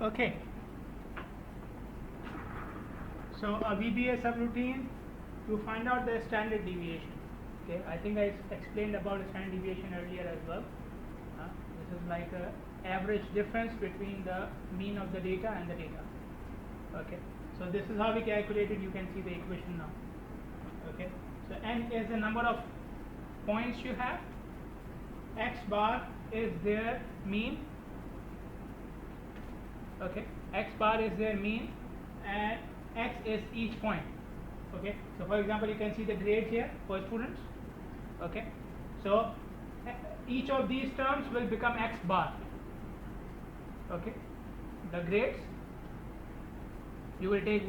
Okay. So a VBA subroutine to find out the standard deviation. Okay, I think I explained about the standard deviation earlier as well. This is like a average difference between the mean of the data and the data. Okay, so this is how we calculate it. You can see the equation now. Okay, so n is the number of points you have. X bar is their mean. Okay, X bar is their mean, and X is each point. Okay, so for example, you can see the grades here for students. Okay, so each of these terms will become X bar. Okay, the grades, you will take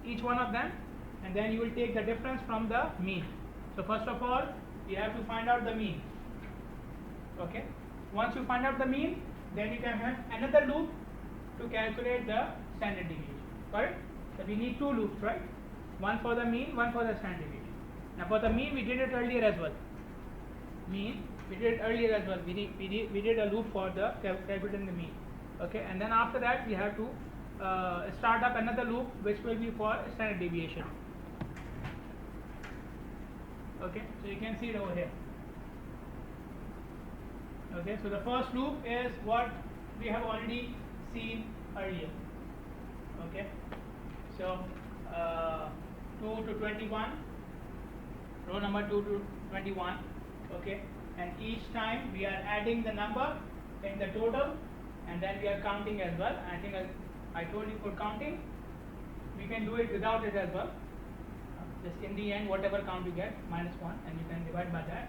each one of them, and then you will take the difference from the mean. So first of all, you have to find out the mean. Okay, once you find out the mean, then you can have another loop to calculate the standard deviation. Correct? So we need two loops, right? One for the mean, one for the standard deviation. Now for the mean, we did it earlier as well. Mean, we did it earlier as well. We did a loop for the calculating the mean. Okay, and then after that we have to start up another loop which will be for standard deviation. Okay, so you can see it over here. Okay, so the first loop is what we have already seen earlier. Okay, so 2 to 21, row number 2 to 21. Okay, and each time we are adding the number in the total, and then we are counting as well. I think I told you for counting, we can do it without it as well. Just in the end, whatever count you get, -1, and you can divide by that.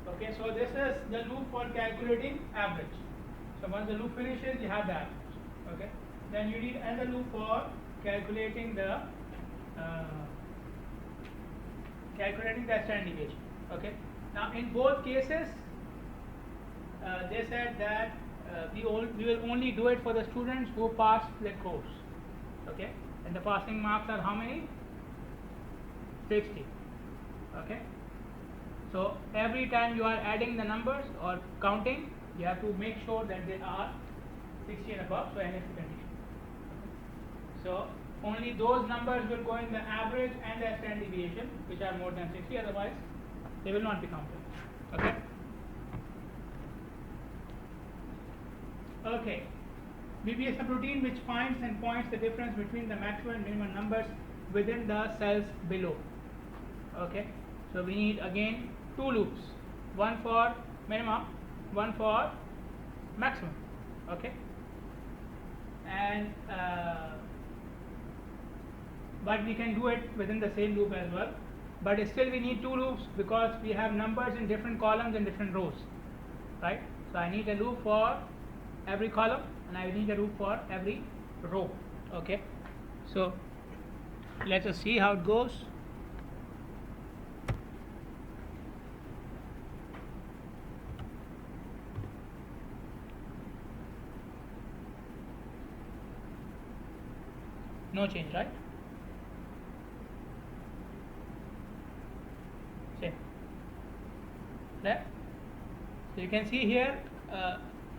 Okay, so this is the loop for calculating average. So once the loop finishes, you have the average. Okay, then you need another loop for calculating the standard deviation. Okay, now in both cases, they said that we will only do it for the students who pass the course. Okay, and the passing marks are how many? 60. Okay, so every time you are adding the numbers or counting, you have to make sure that they are 60 and above, so NF condition. So only those numbers will go in the average and the standard deviation which are more than 60, otherwise they will not be counted. Okay. Okay. VBA subroutine which finds and points the difference between the maximum and minimum numbers within the cells below. Okay, so we need again two loops, one for minimum, one for maximum. Okay, and but we can do it within the same loop as well, but still we need two loops because we have numbers in different columns and different rows, right? So I need a loop for every column and I need a loop for every row. Okay, so let us see how it goes. No change, right? Same. There. So you can see here,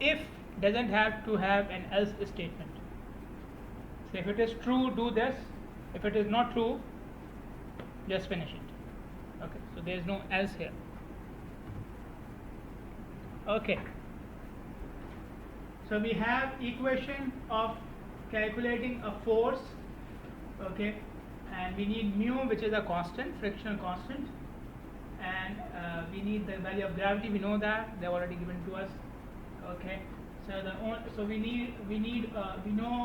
if doesn't have to have an else statement. So if it is true, do this. If it is not true, just finish it. Okay. So there is no else here. Okay. So we have equation of calculating a force. Okay, and we need mu, which is a constant, frictional constant, and we need the value of gravity. We know that they are already given to us. Okay, so we know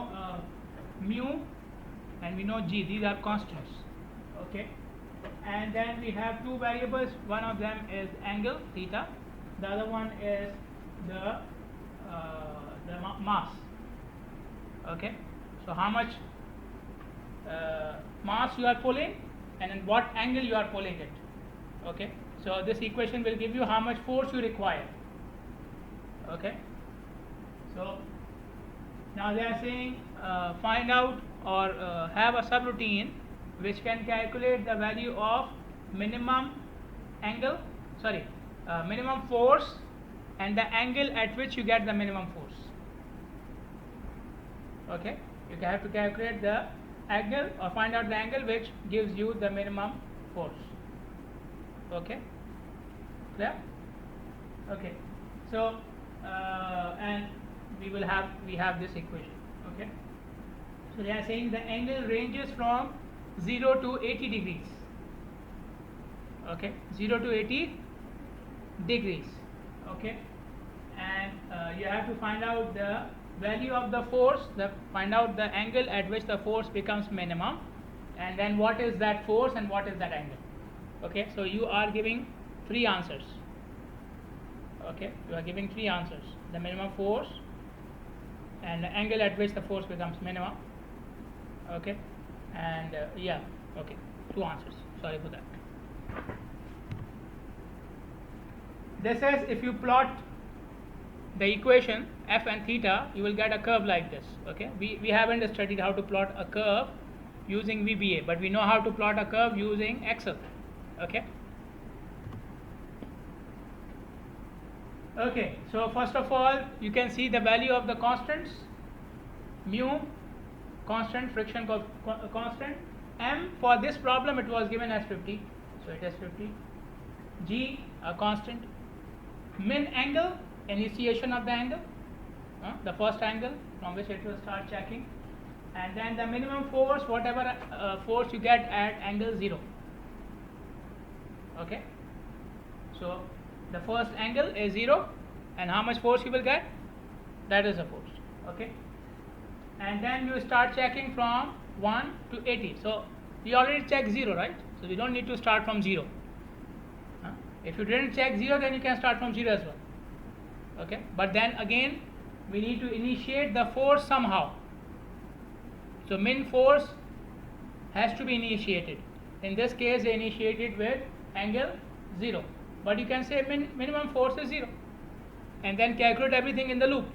mu and we know g. These are constants. Okay, and then we have two variables. One of them is angle theta. The other one is the mass. Okay, so how much mass you are pulling and in what angle you are pulling it. Okay, so this equation will give you how much force you require. Okay, so now they are saying find out or have a subroutine which can calculate the value of minimum force and the angle at which you get the minimum force. Okay, you have to calculate the angle or find out the angle which gives you the minimum force. Okay, clear? Okay, so and we have this equation. Okay, so they are saying the angle ranges from 0 to 80 degrees. Okay, 0 to 80 degrees. Okay, and you have to find out the value of the force, find out the angle at which the force becomes minimum, and then what is that force and what is that angle. Okay, so you are giving three answers. Okay, you are giving three answers: the minimum force and the angle at which the force becomes minimum. Okay, and yeah, okay, two answers. Sorry for that. This says if you plot the equation f and theta, you will get a curve like this. Okay, we haven't studied how to plot a curve using VBA, but we know how to plot a curve using Excel. Okay. Okay, so first of all, you can see the value of the constants: mu, constant, friction constant. M, for this problem it was given as 50, so it is 50. G, a constant. Min angle, initiation of the angle, the first angle from which it will start checking, and then the minimum force, whatever force you get at angle 0. Okay, so the first angle is 0, and how much force you will get, that is a force. Okay, and then you start checking from 1 to 80. So we already checked 0, right? So we don't need to start from 0. If you didn't check 0, then you can start from 0 as well. Okay, but then again we need to initiate the force somehow. So min force has to be initiated. In this case they initiated with angle 0, but you can say minimum force is 0 and then calculate everything in the loop.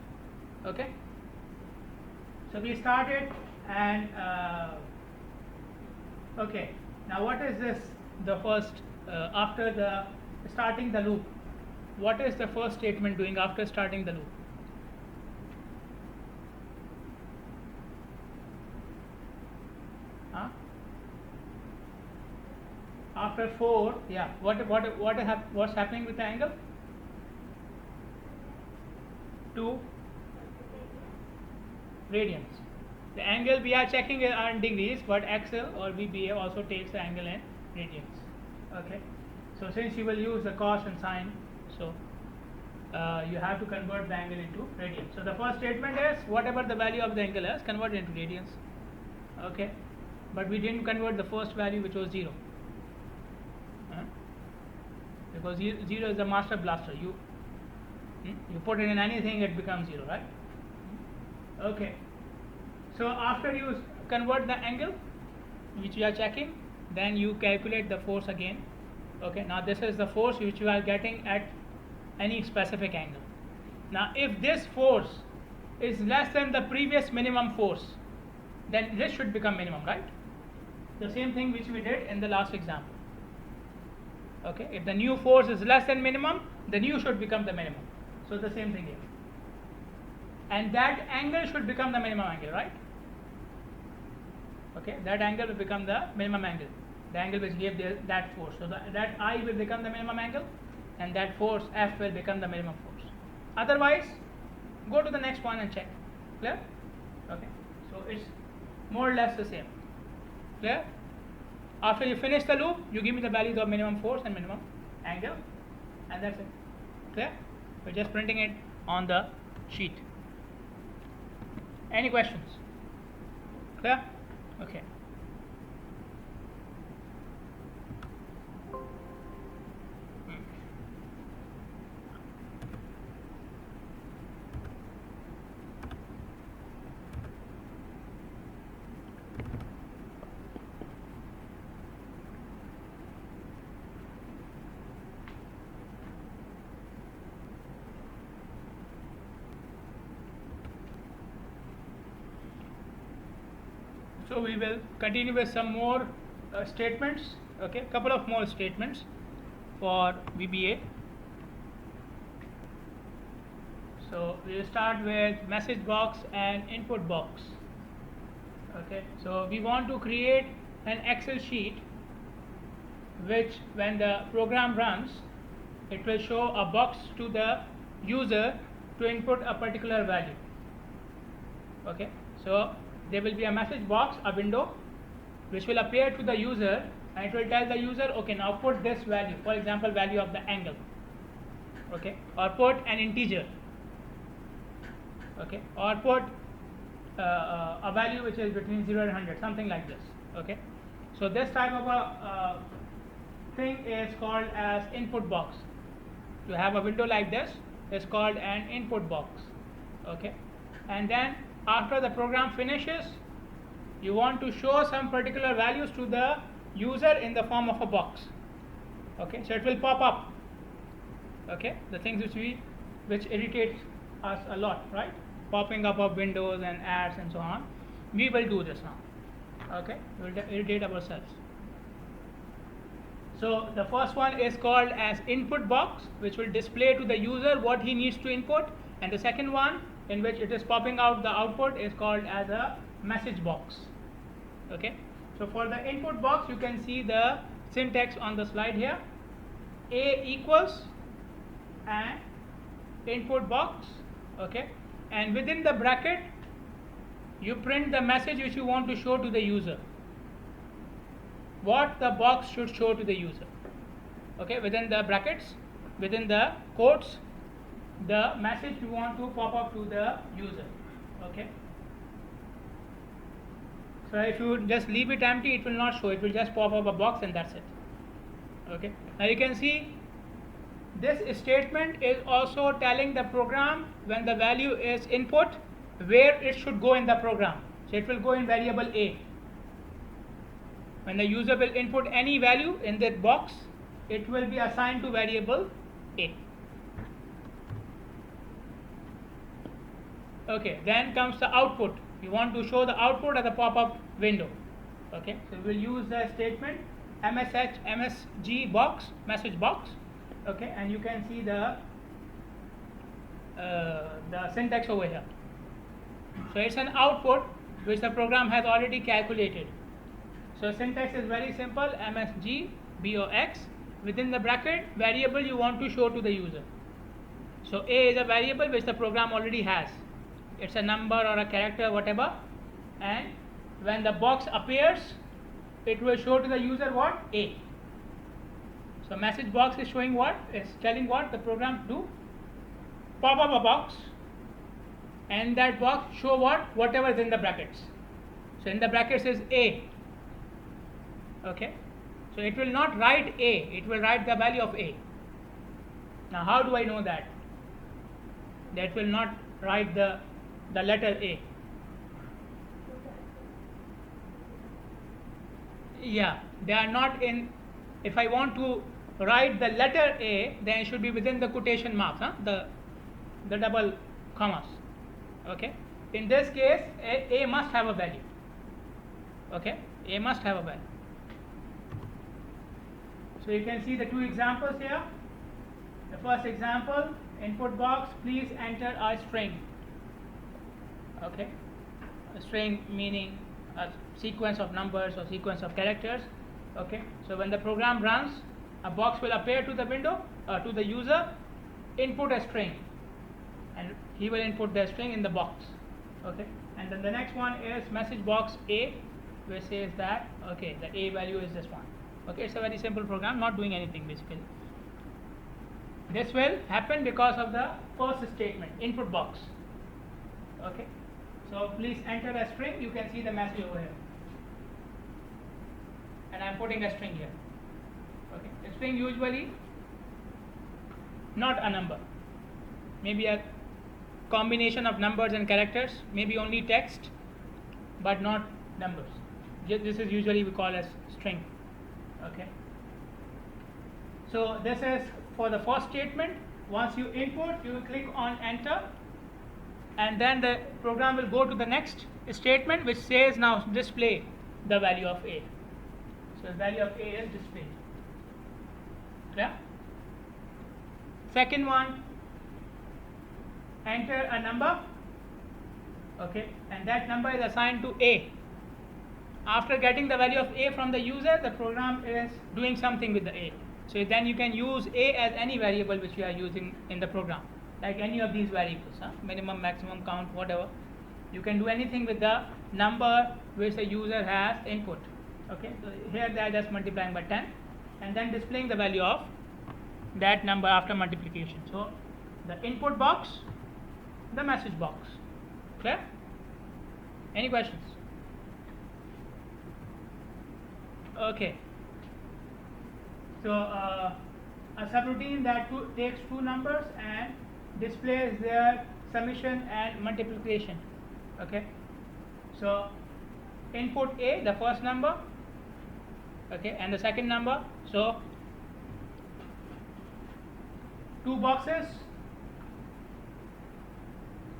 Okay, so we started, and okay, now what is this, the first after the starting the loop, what is the first statement doing after starting the loop? After 4, yeah, what's happening with the angle? 2 radians. The angle we are checking are in degrees, but Excel or VBA also takes the angle in radians. Okay, so since you will use the cos and sine, so you have to convert the angle into radians. So the first statement is whatever the value of the angle is, convert it into radians. Okay, but we didn't convert the first value, which was 0, because 0 is the master blaster. You put it in anything, it becomes 0, right? Okay, so after you convert the angle which you are checking, then you calculate the force again. Okay, now this is the force which you are getting at any specific angle. Now if this force is less than the previous minimum force, then this should become minimum, right? The same thing which we did in the last example. Okay, if the new force is less than minimum, the new should become the minimum. So the same thing here, and that angle should become the minimum angle, right? Okay, that angle will become the minimum angle, the angle which gave that force. So that I will become the minimum angle, and that force F will become the minimum force. Otherwise, go to the next one and check. Clear? Okay, so it's more or less the same. Clear? After you finish the loop, you give me the values of minimum force and minimum angle, and that's it. Clear? We're just printing it on the sheet. Any questions? Clear? Okay. So we will continue with some more statements. Okay, couple of more statements for VBA. So we will start with message box and input box. Okay, so we want to create an Excel sheet which, when the program runs, it will show a box to the user to input a particular value. Okay, so there will be a message box, a window, which will appear to the user, and it will tell the user, okay, now put this value, for example, value of the angle, okay, or put an integer, okay, or put a value which is between 0 and 100, something like this. Okay, so this type of a thing is called as input box. To have a window like this is called an input box. Okay, and then after the program finishes, you want to show some particular values to the user in the form of a box. Okay, so it will pop up. Okay, the things which irritates us a lot, right? Popping up of windows and ads and so on. We will do this now. Okay, we will irritate ourselves. So the first one is called as input box, which will display to the user what he needs to input, and the second one, in which it is popping out the output, is called as a message box. Okay, so for the input box, you can see the syntax on the slide here. A equals and input box. Okay, and within the bracket you print the message which you want to show to the user, what the box should show to the user. Okay, within the brackets, within the quotes, the message you want to pop up to the user. Okay, so if you just leave it empty, it will not show, it will just pop up a box and that's it. Okay, now you can see this statement is also telling the program, when the value is input, where it should go in the program. So it will go in variable A. When the user will input any value in that box, it will be assigned to variable A. Okay, then comes the output. You want to show the output as a pop-up window. Okay, so we will use the statement msg box, message box. Okay, and you can see the syntax over here. So it's an output which the program has already calculated. So syntax is very simple: msg box, within the bracket, variable you want to show to the user. So A is a variable which the program already has. It's a number or a character, whatever, and when the box appears, it will show to the user what? A. So message box is showing what? It's telling what the program to do. Pop up a box, and that box show what? Whatever is in the brackets. So in the brackets is A. Okay, so it will not write A, it will write the value of A. Now how do I know that? That will not write the letter A. Yeah, they are not in. If I want to write the letter A, then it should be within the quotation marks, the double commas. Okay, in this case, A must have a value. Okay, A must have a value. So you can see the two examples here. The first example, input box, please enter a string. Okay, a string meaning a sequence of numbers or sequence of characters. Okay, so when the program runs, a box will appear to the window, to the user, input a string, and he will input the string in the box. Okay, and then the next one is message box A, which says that, okay, the A value is this one. Okay, it's a very simple program, not doing anything basically. This will happen because of the first statement, input box. Okay, so please enter a string. You can see the message over here, and I'm putting a string here. Okay, a string usually not a number, maybe a combination of numbers and characters, maybe only text, but not numbers. This is usually we call as string. Okay, so this is for the first statement. Once you input, you will click on enter, and then the program will go to the next statement, which says now display the value of A. So the value of A is displayed. Yeah. Second one, enter a number. Okay, and that number is assigned to A. after getting the value of a from the user, the program is doing something with the a. So then you can use a as any variable which you are using in the program, like any of these variables, minimum, maximum, count, whatever. You can do anything with the number which the user has input. Okay, so here they are just multiplying by 10 and then displaying the value of that number after multiplication. So the input box, the message box. Clear? Any questions? Okay. So a subroutine that takes two numbers and displays their summation and multiplication. Okay. So input A, the first number, okay, and the second number. So two boxes,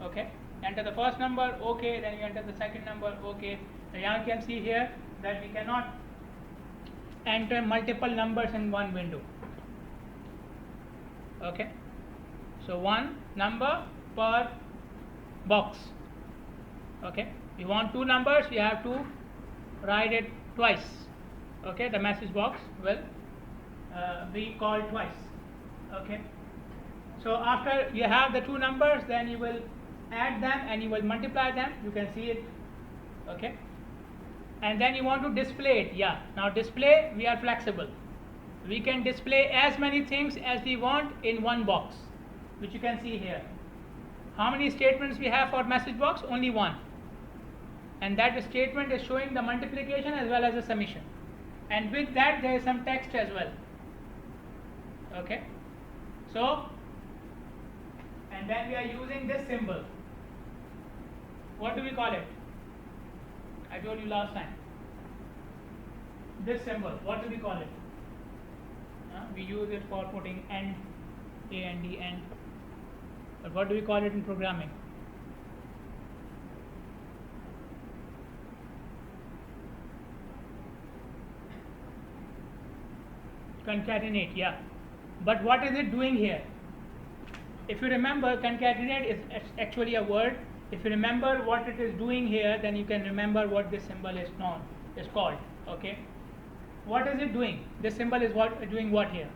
okay, enter the first number, okay, then you enter the second number, okay. Now you can see here that we cannot enter multiple numbers in one window. Okay, so one number per box. Okay, we want two numbers, we have to write it twice. Okay, the message box will be called twice. Okay, so after you have the two numbers, then you will add them and you will multiply them. You can see it. Okay, and then you want to display it. Yeah, now display, we are flexible. We can display as many things as we want in one box, which you can see here. How many statements we have for message box? Only one, and that statement is showing the multiplication as well as the summation, and with that there is some text as well. Okay, so and then we are using this symbol. What do we call it? I told you last time. This symbol, what do we call it? We use it for putting AND, A and D, AND. But what do we call it in programming? Concatenate, yeah. But what is it doing here? If you remember, concatenate is actually a word. If you remember what it is doing here, then you can remember what this symbol is called. Okay, what is it doing? This symbol is doing what here?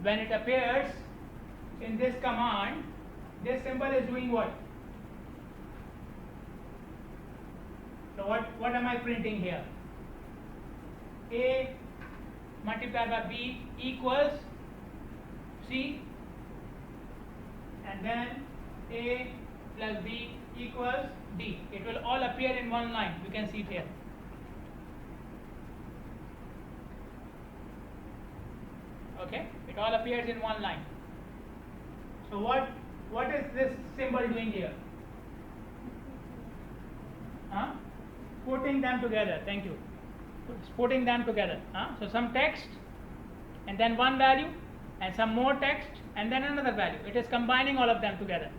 When it appears in this command, this symbol is doing what? So what am I printing here? A multiplied by B equals C, and then A plus B equals D. It will all appear in one line. You can see it here. Okay, it all appears in one line. So what is this symbol doing here? Putting them together. Thank you. It's putting them together. So some text and then one value and some more text and then another value. It is combining all of them together.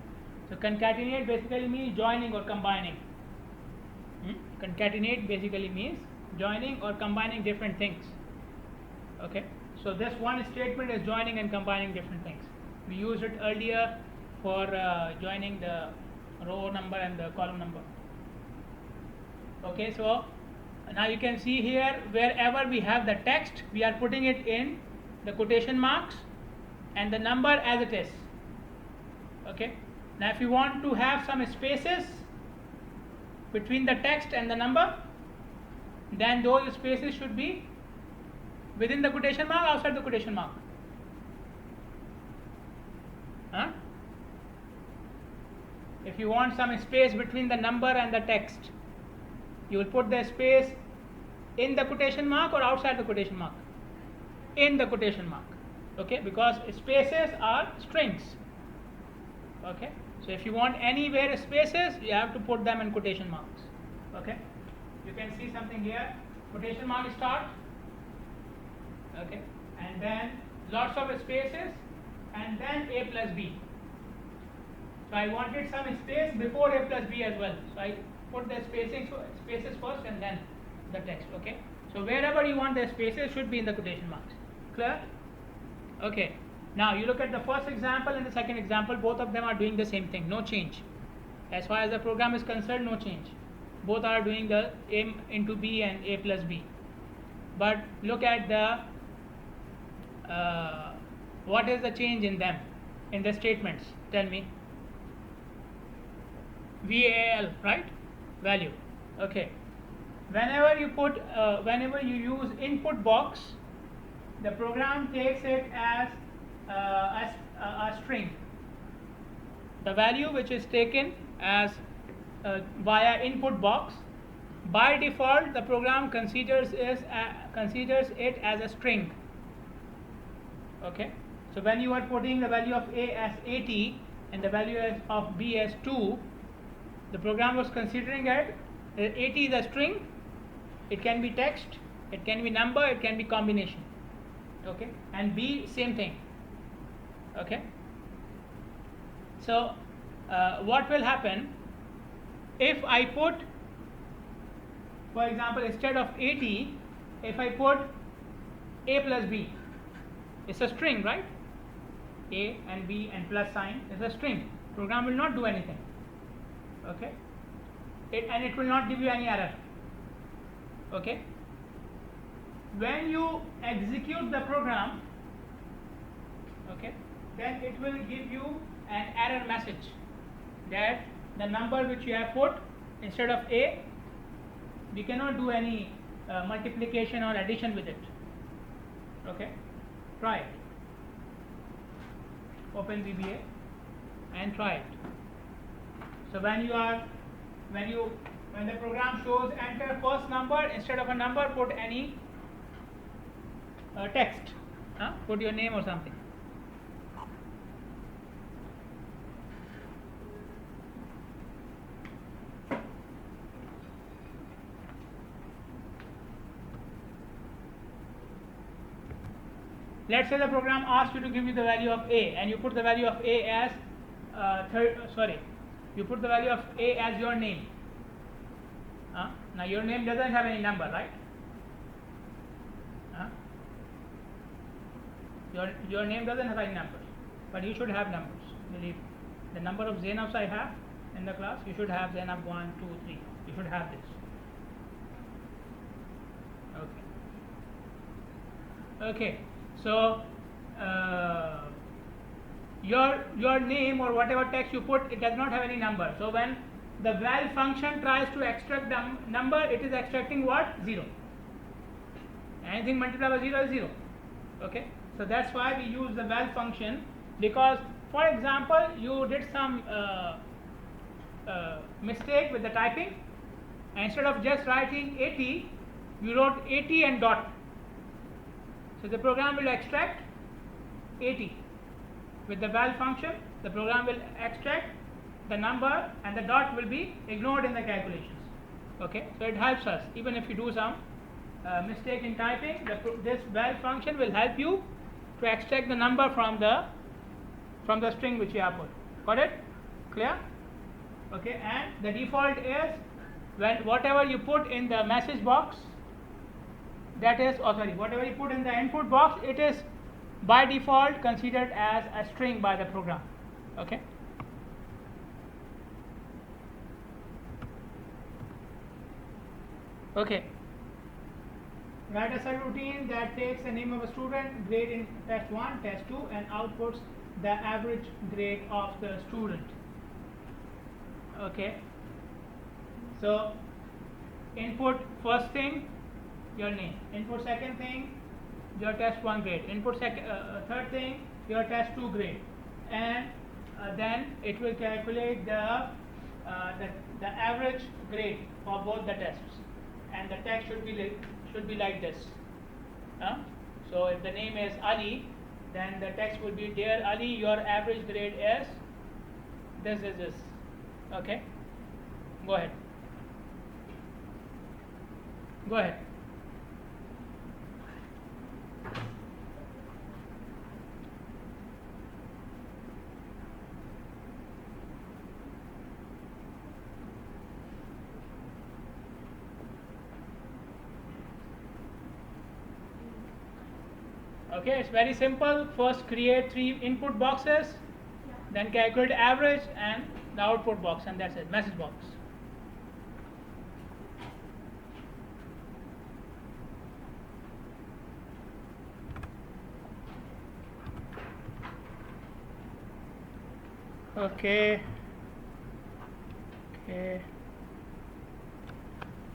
So concatenate basically means joining or combining. Concatenate basically means joining or combining different things. Okay, so this one statement is joining and combining different things. We used it earlier for joining the row number and the column number. Okay, so now you can see here wherever we have the text, we are putting it in the quotation marks and the number as it is. Okay, now if you want to have some spaces between the text and the number, then those spaces should be within the quotation mark, outside the quotation mark. If you want some space between the number and the text, you will put the space in the quotation mark or outside the quotation mark? In the quotation mark. Okay, because spaces are strings. Okay, so if you want anywhere spaces, you have to put them in quotation marks. Okay, you can see something here, quotation mark start. Okay, and then lots of spaces and then A plus B. So I wanted some space before A plus B as well, so I put the spaces first and then the text. Okay, so wherever you want the spaces should be in the quotation marks. Clear? Okay, now you look at the first example and the second example, both of them are doing the same thing, no change. As far as the program is concerned, no change. both are doing the a into b and a plus b. But look at the what is the change in them, in the statements? Tell me. VAL, right? Value. Okay. Whenever you use input box, the program takes it as a string. The value which is taken as via input box, by default the program considers it as a string. Okay, so when you are putting the value of a as 80 and the value of b as 2, the program was considering it 80 is a string. It can be text, it can be number, it can be combination. Okay, and b same thing. Okay, so what will happen if I put, for example, instead of 80, if I put a plus b, it's a string, right? A and b and plus sign is a string. Program will not do anything. Okay, it will not give you any error. Okay, when you execute the program, okay, then it will give you an error message that the number which you have put instead of a, we cannot do any multiplication or addition with it. Okay, try it. Open VBA and try it. So when the program shows enter first number, instead of a number put any text, put your name or something. Let's say the program asks you to give you the value of a, and you put the value of a as you put the value of a as your name. Now your name doesn't have any number, right? Your name doesn't have any numbers, but you should have numbers. Believe me. The number of Zainabs I have in the class, you should have Zainab 1, 2, 3. You should have this. Okay. So your name or whatever text you put, it does not have any number. So when the val function tries to extract the number, it is extracting what? 0. Anything multiplied by 0 is 0. Okay, so that's why we use the val function, because for example you did some mistake with the typing, and instead of just writing 80, you wrote 80 and dot. So the program will extract 80. With the val function, the program will extract the number and the dot will be ignored in the calculations. Okay, so it helps us. Even if you do some mistake in typing, this val function will help you to extract the number from the string which you have put. Got it? Clear? Okay, and the default is when whatever you put in the message box, that is, whatever you put in the input box, it is by default considered as a string by the program. Okay. Okay. Write a subroutine that takes the name of a student, grade in test 1, test 2, and outputs the average grade of the student. Okay. So input first thing, your name. Input second thing, your test 1 grade. Input third thing, your test 2 grade, and then it will calculate the average grade for both the tests, and the text should be like this. So if the name is Ali, then the text will be, dear Ali, your average grade is this. Okay, go ahead. Okay, it's very simple. First create 3 input boxes, then calculate average and the output box, and that's it, message box. Okay.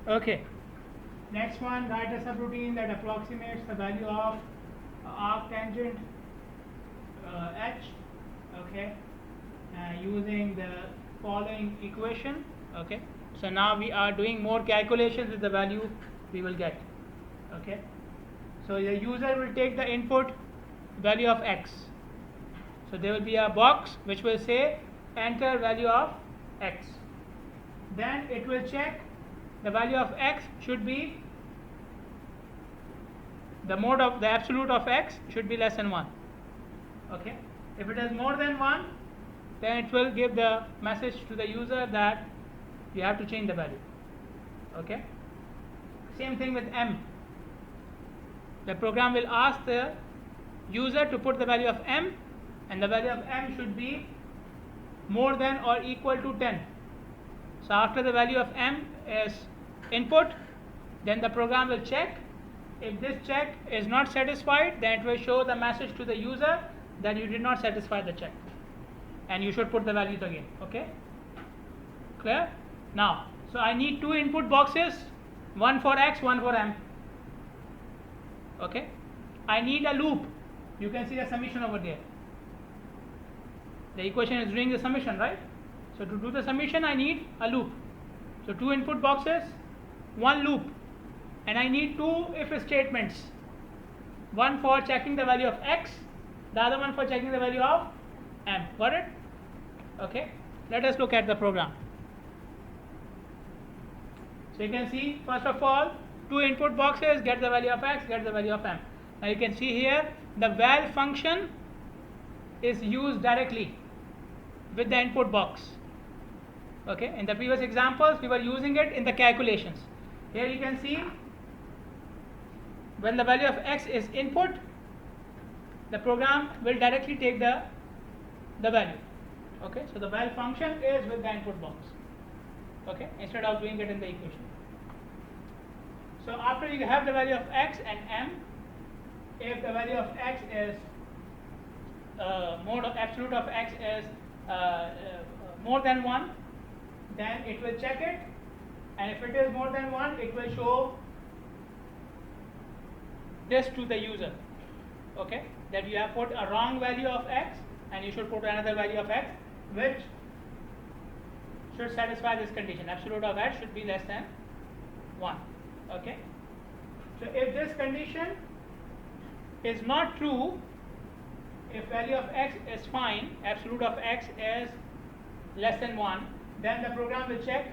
Okay. Next one, write a subroutine that approximates the value of arc tangent h. Okay. Using the following equation. Okay. So now we are doing more calculations with the value we will get. Okay. So the user will take the input value of x. So there will be a box which will say enter value of x. Then it will check the value of x should be the mode of the absolute of x should be less than 1. Okay. If it is more than 1, then it will give the message to the user that you have to change the value. Okay. Same thing with m. The program will ask the user to put the value of m, and the value of m should be more than or equal to 10. So after the value of m is input, then the program will check. If this check is not satisfied, then it will show the message to the user that you did not satisfy the check and you should put the values again. Okay, clear? Now, so I need two input boxes, one for x, one for m. Okay, I need a loop. You can see the summation over there. The equation is doing the summation, right? So to do the summation, I need a loop. So two input boxes, one loop, and I need two if statements. One for checking the value of x, the other one for checking the value of m. Got it? Okay. Let us look at the program. So you can see, first of all, two input boxes, get the value of x, get the value of m. Now you can see here the val function is used directly with the input box. Okay, in the previous examples we were using it in the calculations. Here you can see when the value of x is input, the program will directly take the value. Okay, so the val function is with the input box. Okay, instead of doing it in the equation. So after you have the value of x and m, if the value of x is mode of absolute of x is more than 1, then it will check it, and if it is more than 1, it will show this to the user. Okay, that you have put a wrong value of x and you should put another value of x which should satisfy this condition. Absolute of x should be less than 1. Okay, so if this condition is not true, if value of x is fine, absolute of x is less than 1, then the program will check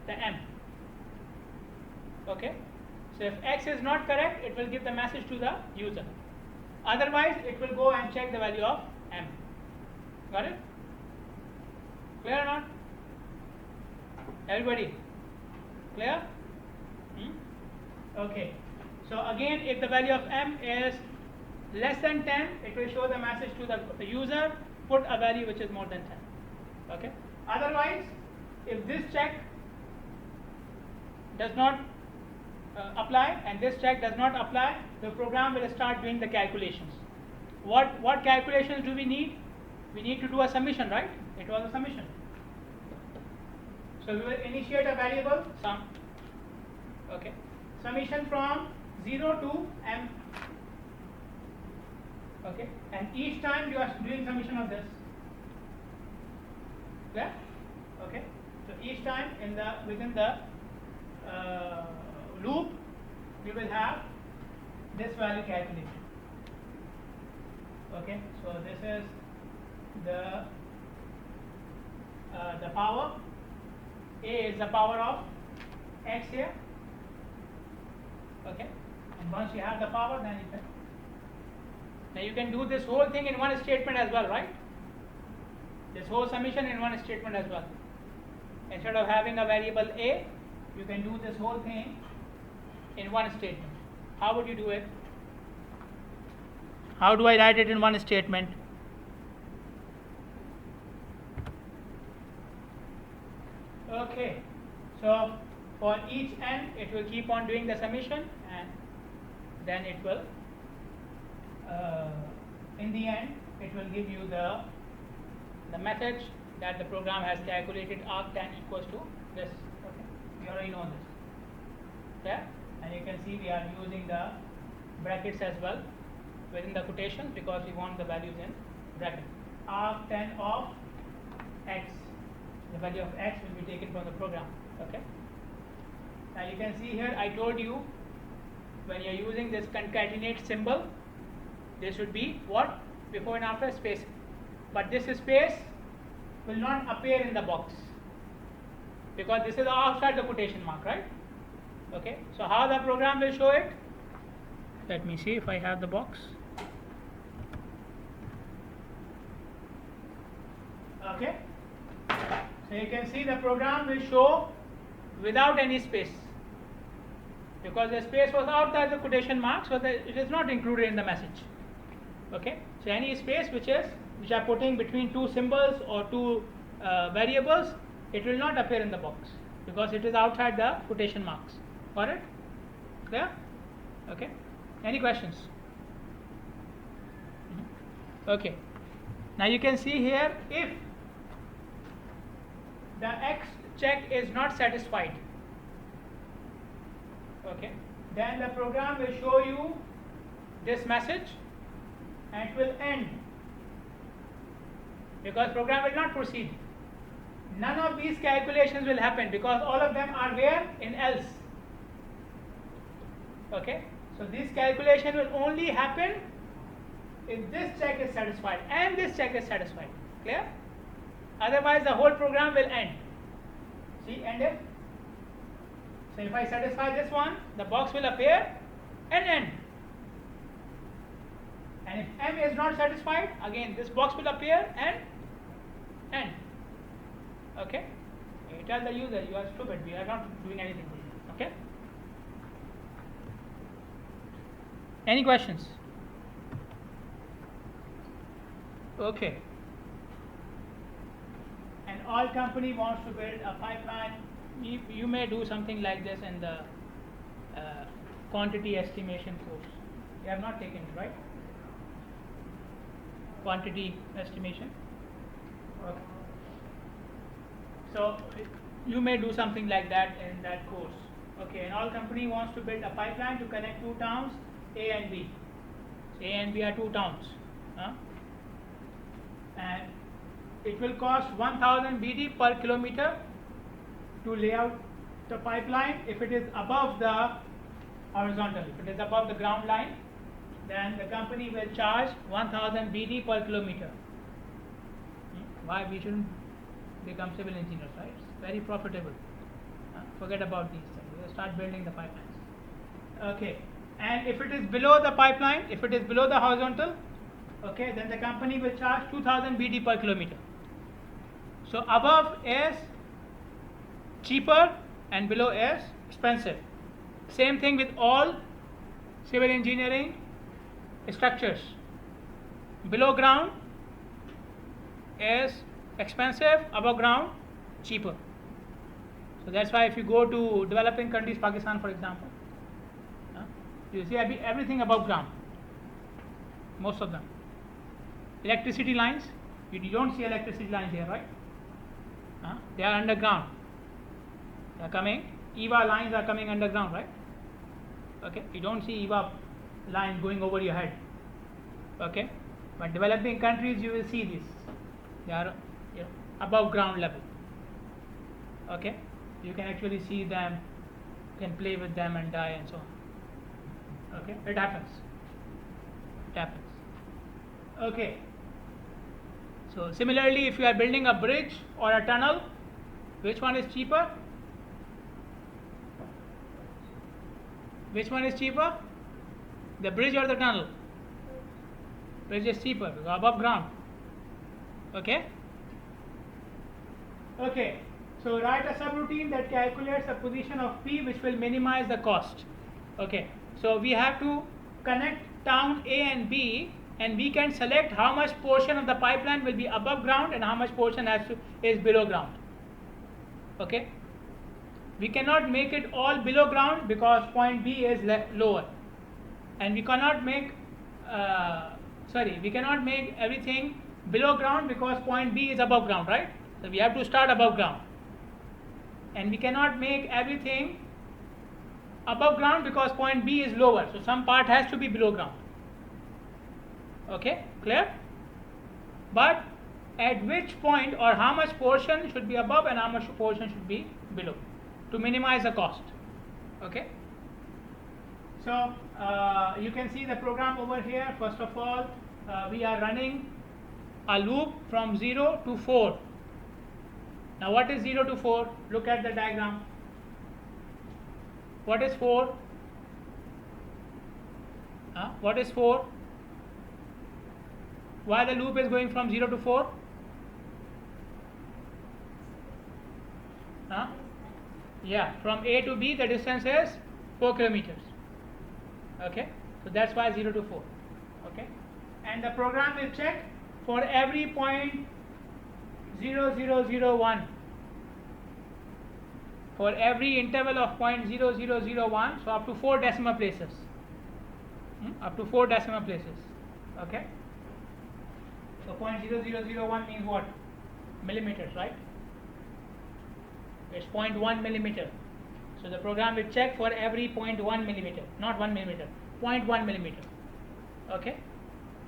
the m. Okay, so if x is not correct, it will give the message to the user. Otherwise, it will go and check the value of m. Got it? Clear or not? Everybody? Clear? Okay. So again, if the value of m is less than 10, it will show the message to the user, put a value which is more than 10. Okay. Otherwise, if this check does not apply and this check does not apply, the program will start doing the calculations. What calculations do we need? We need to do a summation, right? It was a summation. So we will initiate a variable sum. Okay. Summation from 0 to m. Okay, and each time you are doing summation of this. Clear? Okay, so each time within the loop we will have this value calculated. Okay, so this is the power. A is the power of x here. Okay, and once you have the power, then you can. Now you can do this whole thing in one statement as well, right? This whole summation in one statement as well. Instead of having a variable a, you can do this whole thing in one statement. How would you do it? How do I write it in one statement? Okay, so for each n, it will keep on doing the summation, and then it will in the end it will give you the message that the program has calculated arc10 equals to this. Okay, we already know this. Yeah, and you can see we are using the brackets as well within the quotations because we want the values in bracket. Arc10 of x, the value of x will be taken from the program. Okay. Now you can see here I told you when you are using this concatenate symbol, there should be what? Before and after space. But this space will not appear in the box because this is outside the quotation mark, right? Okay. So how the program will show it? Let me see if I have the box. Okay. So you can see the program will show without any space because the space was outside the quotation mark, so that it is not included in the message. Okay. So any space which are putting between two symbols or two variables, it will not appear in the box because it is outside the quotation marks. Got it? Clear? Okay. Any questions? Okay. Now you can see here if the X check is not satisfied, okay, then the program will show you this message and it will end because program will not proceed. None of these calculations will happen because all of them are where? In else. Okay, so this calculation will only happen if this check is satisfied and this check is satisfied. Clear? Otherwise the whole program will end. See, ended. So if I satisfy this one, the box will appear and end. And if M is not satisfied, again this box will appear and end. Okay? You tell the user you are stupid, we are not doing anything for you. Okay? Any questions? Okay. And all company wants to build a pipeline. You may do something like this in the quantity estimation course. You have not taken it, right? Quantity estimation. Okay. So you may do something like that in that course. Okay, and all company wants to build a pipeline to connect two towns, A and B. So A and B are two towns. And it will cost 1000 BD per kilometer to lay out the pipeline. If it is above the horizontal, if it is above the ground line, then the company will charge 1000 BD per kilometer. Why we shouldn't become civil engineers, right? It's very profitable. Forget about these things. We'll start building the pipelines. Okay. And if it is below the pipeline, if it is below the horizontal, okay, then the company will charge 2000 BD per kilometer. So above is cheaper and below is expensive. Same thing with all civil engineering structures. Below ground is expensive, above ground cheaper. So that's why if you go to developing countries, Pakistan for example, you see everything above ground, most of them. Electricity lines, you don't see electricity lines here, right? They are underground. They are coming, EVA lines are coming underground, right? Okay, you don't see EVA lines going over your head. Okay, but developing countries you will see this. They are above ground level. Okay, you can actually see them, can play with them and die and so on. Okay, it happens. It happens. Okay. So similarly, if you are building a bridge or a tunnel, which one is cheaper? Which one is cheaper? The bridge or the tunnel? Bridge is cheaper because above ground. Okay? Okay. So write a subroutine that calculates the position of P which will minimize the cost. Okay. So we have to connect town A and B, and we can select how much portion of the pipeline will be above ground and how much portion is below ground. Okay. We cannot make it all below ground because point B is lower, and we cannot make we cannot make everything below ground because point B is above ground, right? So we have to start above ground, and we cannot make everything above ground because point B is lower, so some part has to be below ground. Okay, clear? But at which point or how much portion should be above and how much portion should be below to minimize the cost. Okay, so you can see the program over here. First of all, we are running a loop from 0 to 4. Now what is 0 to 4? Look at the diagram. What is 4? What is 4? Why the loop is going from 0 to 4? Yeah, from A to B the distance is 4 kilometers. Okay, so that's why 0 to 4. Okay, and the program will check for every point 0001, for every interval of point 0001, so up to 4 decimal places. Up to 4 decimal places. Okay, so point 0001 means what? Millimeters, right? It's 0.1 millimeter. So the program will check for every 0.1 millimeter, not 1 millimeter, 0.1 millimeter. Okay,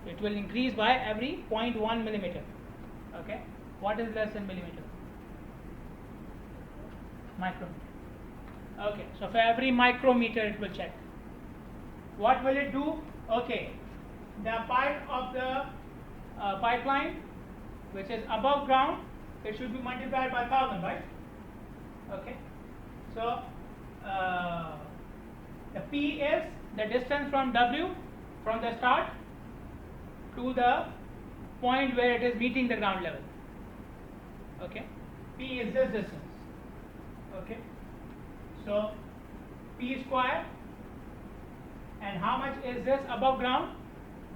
it will increase by every 0.1 millimeter. Okay, what is less than millimeter? Micrometer. Okay, so for every micrometer it will check. What will it do? Okay, the part of the pipeline which is above ground, it should be multiplied by 1000, right? Okay, so the P is the distance from W, from the start to the point where it is meeting the ground level. Okay, P is this distance. Okay, so P square, and how much is this above ground?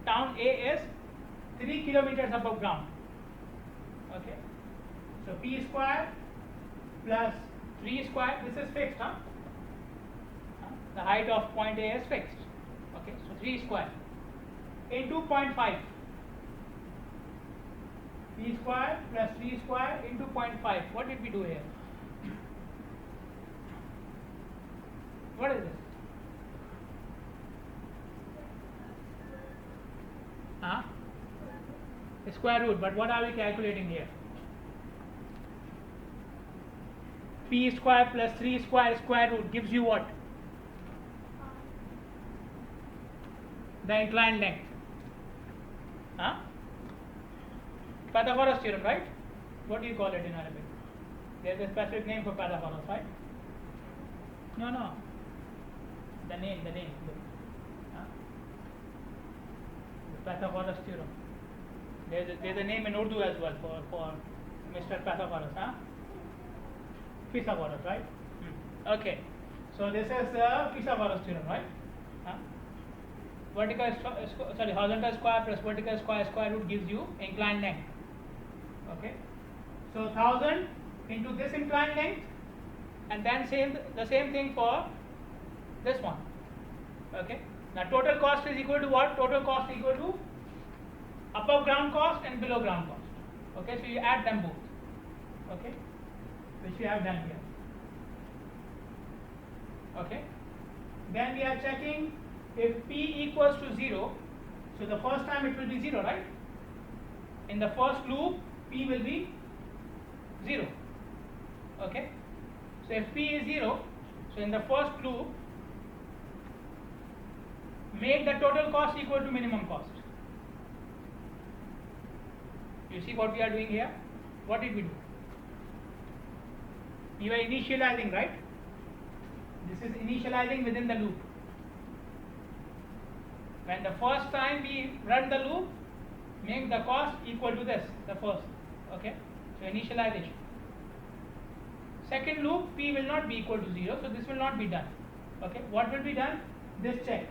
Town A is 3 kilometers above ground. Okay, so P square plus 3 square, this is fixed, the height of point A is fixed. Okay, so 3 square into 0.5. P square plus 3 square into 0.5. What did we do here? What is this? The square root, but what are we calculating here? P square plus 3 square root gives you what? The inclined length. Pythagoras theorem, right? What do you call it in Arabic? There is a specific name for Pythagoras, right? No. The name. The Pythagoras theorem. There's a name in Urdu as well for Mr. Pythagoras, Pythagoras, right? Okay, so this is the Pythagoras theorem, right? Horizontal square plus vertical square root gives you inclined length. Okay, so 1000 into this inclined length, and then the same thing for this one. Okay, now total cost is equal to what? Total cost is equal to above ground cost and below ground cost. Okay, so you add them both. Okay, which we have done here. Okay, then we are checking if P equals to 0. So the first time it will be 0, right? In the first loop P will be 0. Okay, so if P is 0, so in the first loop make the total cost equal to minimum cost. You see what we are doing here? What did we do? You are initializing, right? This is initializing within the loop. When the first time we run the loop, make the cost equal to this, the first. Okay, so initialization. Second loop, P will not be equal to 0, so this will not be done. Okay, what will be done? This check.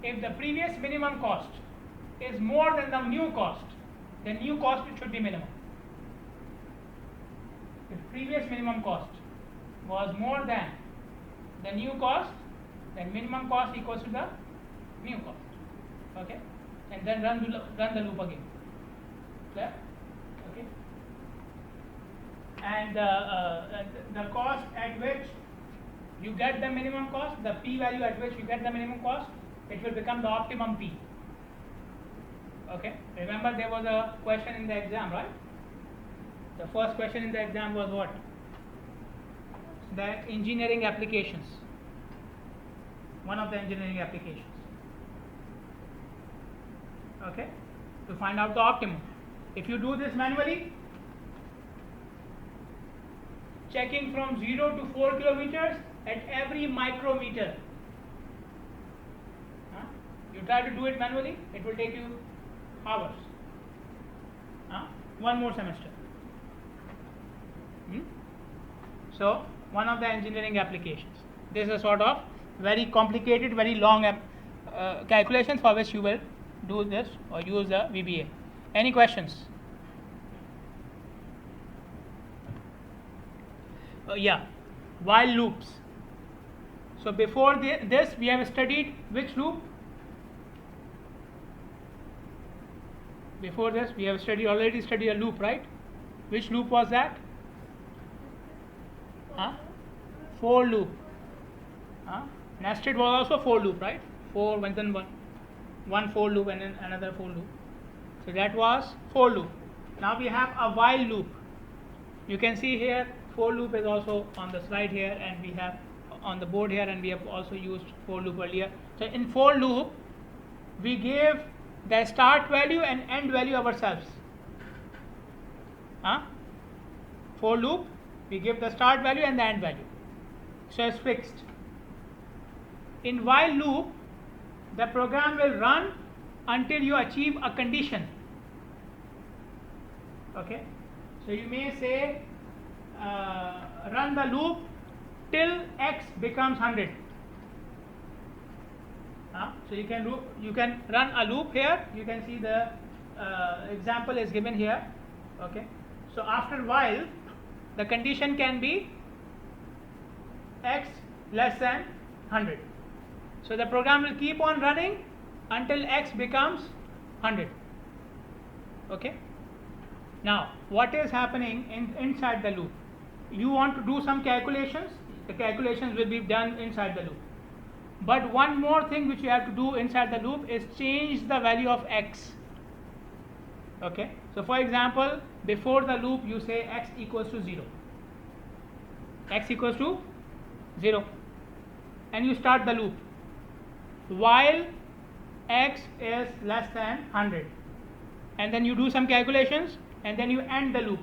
If the previous minimum cost is more than the new cost, then new cost should be minimum. If previous minimum cost was more than the new cost, then minimum cost equals to the new cost. Okay, and then run the loop again. Clear? Okay, and the cost at which you get the minimum cost, the p value at which you get the minimum cost, it will become the optimum p. Okay, remember there was a question in the exam, right? The first question in the exam was what? The engineering applications. One of the engineering applications. Okay, to find out the optimum. If you do this manually, checking from 0 to 4 kilometers at every micrometer. You try to do it manually, it will take you hours. One more semester. So, one of the engineering applications. This is a sort of very complicated, very long calculations for which you will do this or use the VBA. Any questions? Yeah, while loops. So before this we have studied which loop? Before this we have already studied a loop, right? Which loop was that? For loop. Nested was also for loop, right? For one for loop and then another for loop. So that was for loop. Now we have a while loop. You can see here for loop is also on the slide here, and we have on the board here, and we have also used for loop earlier. So in for loop we gave the start value and end value ourselves. For loop we give the start value and the end value, so it's fixed. In while loop the program will run until you achieve a condition. Okay, so you may say run the loop till x becomes 100. So you can run a loop here. You can see the example is given here. Okay, so after while the condition can be x less than 100. So the program will keep on running until x becomes 100. Okay, now what is happening inside the loop? You want to do some calculations. The calculations will be done inside the loop, but one more thing which you have to do inside the loop is change the value of x. Okay, so for example, before the loop you say x equals to 0, x equals to 0, and you start the loop while x is less than 100, and then you do some calculations and then you end the loop.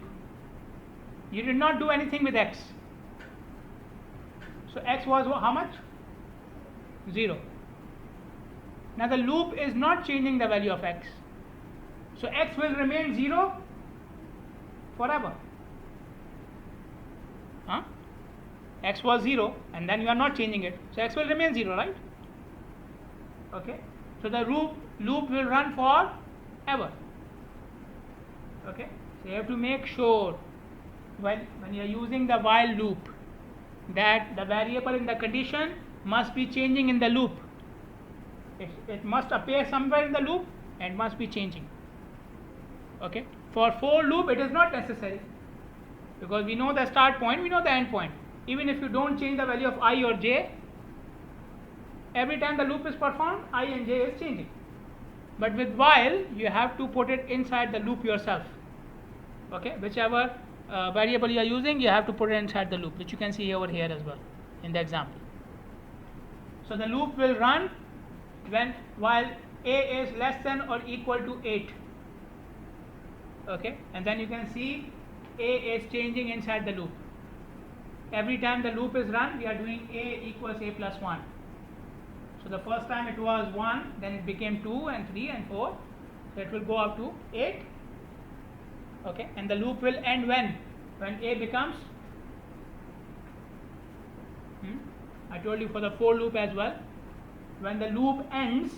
You did not do anything with x. So x was how much? 0. Now the loop is not changing the value of x, so x will remain 0 forever. X was 0 and then you are not changing it, so x will remain 0, right? Okay, so the loop will run forever. Okay, so you have to make sure when you are using the while loop that the variable in the condition must be changing in the loop. It must appear somewhere in the loop and must be changing. Okay, for loop it is not necessary, because we know the start point, we know the end point. Even if you don't change the value of I or j, every time the loop is performed, I and j is changing. But with while you have to put it inside the loop yourself. Okay, whichever variable you are using, you have to put it inside the loop, which you can see over here as well in the example. So the loop will run while a is less than or equal to 8. Okay, and then you can see a is changing inside the loop. Every time the loop is run, we are doing a equals a plus 1. So the first time it was 1, then it became 2 and 3 and 4. So it will go up to 8. Okay, and the loop will end when a becomes I told you for the for loop as well, when the loop ends,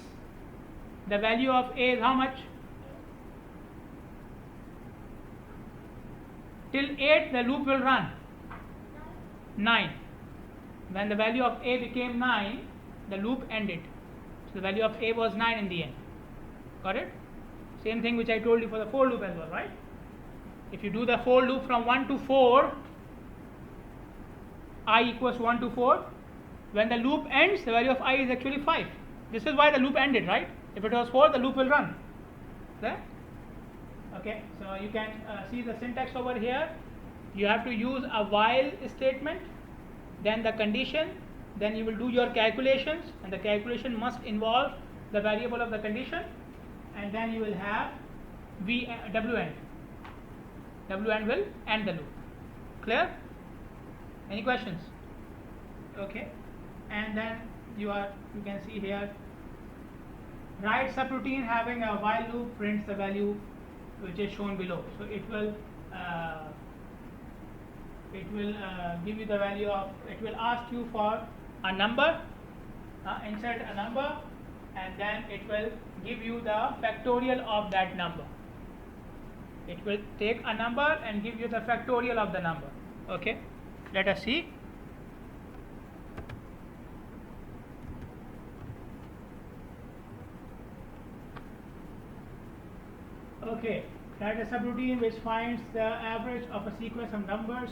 the value of a is how much? Till 8 the loop will run 9. When the value of a became 9, the loop ended. So the value of a was 9 in the end. Got it? Same thing which I told you for the for loop as well, right? if you do the for loop from 1 to 4, I equals 1 to 4, when the loop ends, the value of I is actually 5. This is why the loop ended, right? If it was 4, the loop will run. There? Okay, so you can see the syntax over here. You have to use a while statement, then the condition, then you will do your calculations, and the calculation must involve the variable of the condition, and then you will have wend. Wend will end the loop. Clear? Any questions? Okay, and then you can see here, write subroutine having a while loop prints the value which is shown below. So it will give you the value of, it will ask you for a number, insert a number, and then it will give you the factorial of that number. It will take a number and give you the factorial of the number. Okay, let us see. Okay, write a subroutine which finds the average of a sequence of numbers.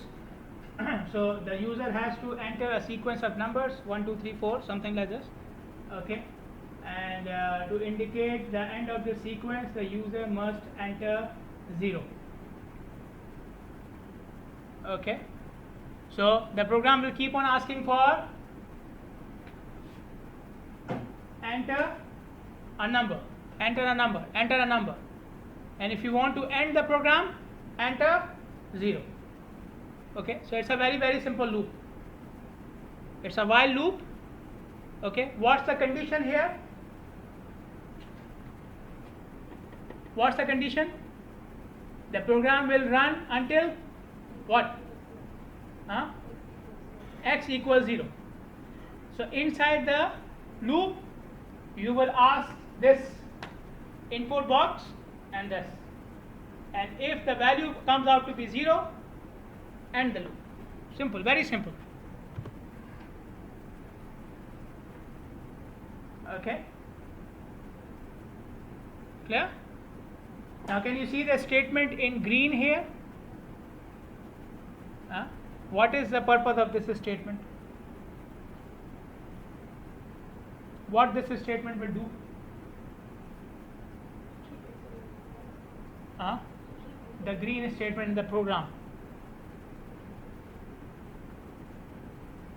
So the user has to enter a sequence of numbers 1, 2, 3, 4, something like this. Okay, and to indicate the end of the sequence, the user must enter 0. Okay, so the program will keep on asking for enter a number, enter a number, enter a number, and if you want to end the program, enter 0. Okay, so it's a very, very simple loop. It's a while loop. Okay, what's the condition here? What's the condition? The program will run until what? X equals 0. So inside the loop, you will ask this input box and this, and if the value comes out to be 0, end the loop. Simple, very simple. Okay, clear? Now can you see the statement in green here? What is the purpose of this statement? What this statement will do? The green statement in the program.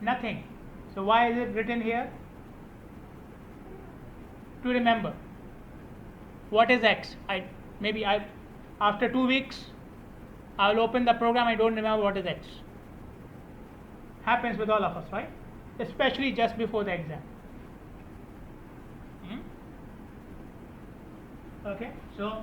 Nothing. So why is it written here? To remember. What is X? After 2 weeks, I will open the program, I don't remember what is X. Happens with all of us, right? Especially just before the exam. Okay, so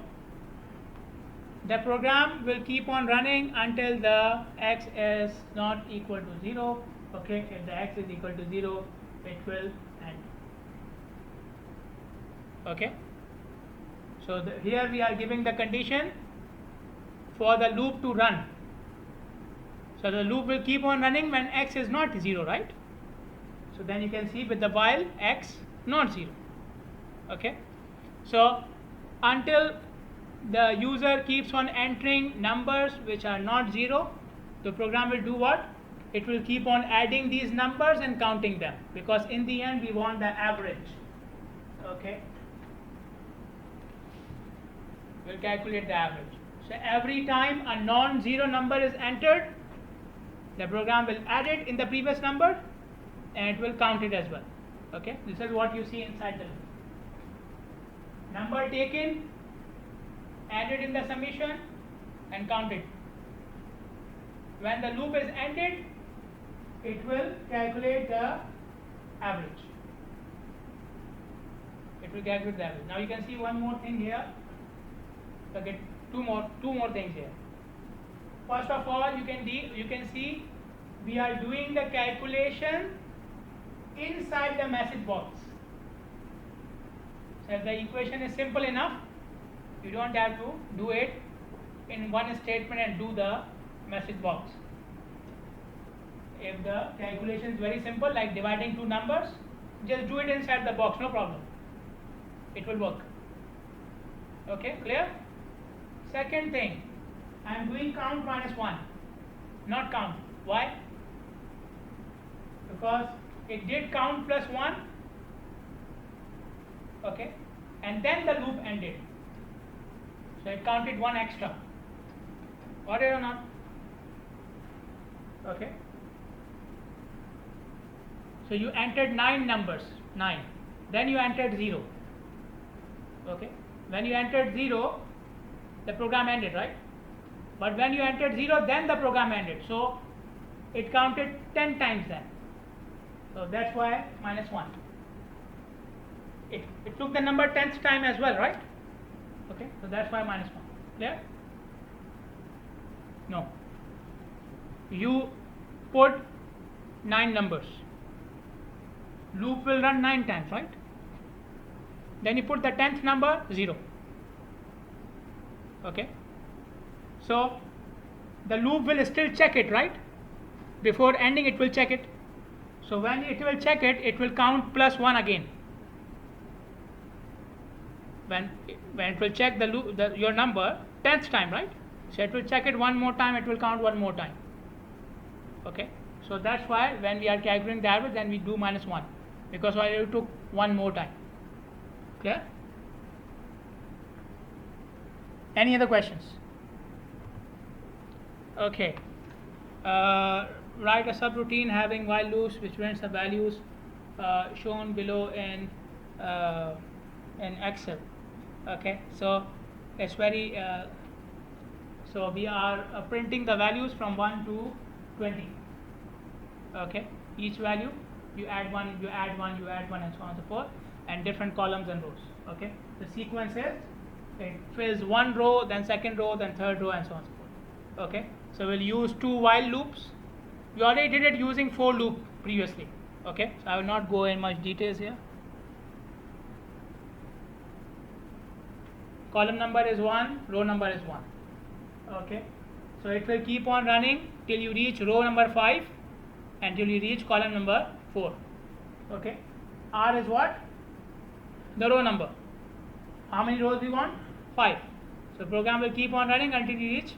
the program will keep on running until the X is not equal to 0. Okay, if the X is equal to 0, it will end. Okay, so here we are giving the condition for the loop to run. So the loop will keep on running when X is not 0, right? So then you can see with the while X not 0. Okay, so until the user keeps on entering numbers which are not 0, the program will do what? It will keep on adding these numbers and counting them, because in the end we want the average. Okay, we'll calculate the average. So every time a non-zero number is entered, the program will add it in the previous number and it will count it as well. Okay, this is what you see inside the loop. Number taken, added in the summation and counted. When the loop is ended, it will calculate the average. It will calculate the average. Now you can see one more thing here. Okay, two more things here. First of all, you can see we are doing the calculation inside the message box. So if the equation is simple enough, you don't have to do it in one statement and do the message box. If the calculation is very simple, like dividing two numbers, just do it inside the box, no problem. It will work. Okay, clear? Second thing, I am doing count minus 1, not count. Why? Because it did count plus 1, okay, and then the loop ended. So it counted 1 extra. Got it or not? Okay. So you entered 9 numbers, 9. Then you entered 0. Okay. When you entered 0, the program ended, right? But when you entered 0, then the program ended. So it counted 10 times then. So that's why minus 1. It took the number 10th time as well, right? Okay. So that's why minus 1. Clear? No. You put 9 numbers. Loop will run 9 times, right? Then you put the 10th number 0. Okay. So the loop will still check it, right? Before ending it will check it. So when it will check it, it will count plus 1 again. When it will check the loop, your number 10th time, right? So it will check it one more time, it will count one more time. Okay. So that's why when we are calculating the average, then we do minus 1, because it took one more time. Clear? Any other questions? Okay. Write a subroutine having while loops which prints the values shown below in Excel. Okay. So it's very. So we are printing the values from 1 to 20. Okay. Each value you add 1, you add 1, you add 1, and so on and so forth, and different columns and rows. Okay. The sequence is it fills one row, then second row, then third row, and so on and so forth. Okay. So we'll use 2 while loops. We already did it using for loop previously. Okay. So I will not go in much details here. Column number is 1, row number is 1. Okay. So it will keep on running till you reach row number 5 and till you reach column number 4. Okay. R is what? The row number. How many rows we want? 5. So program will keep on running until you reach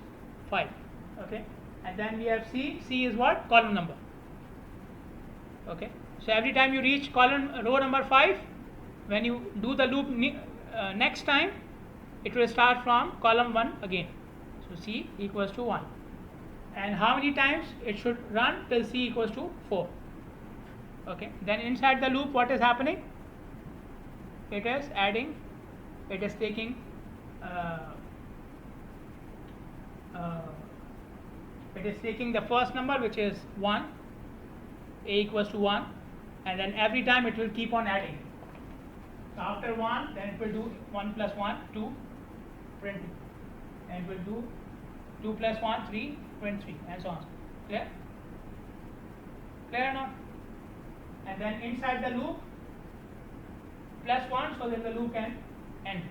5. Okay. And then we have C. C is what? Column number. Okay. So every time you reach row number 5, when you do the loop next time, it will start from column 1 again. So C equals to 1. And how many times it should run till C equals to 4. Okay. Then inside the loop, what is happening? It is adding, it is taking the first number, which is 1, A equals to 1, and then every time it will keep on adding. So after 1, then it will do 1 plus 1, 2, print 2, and it will do 2 plus 1, 3, print 3, and so on. Clear? Clear or not? And then inside the loop, plus 1, so that the loop can end.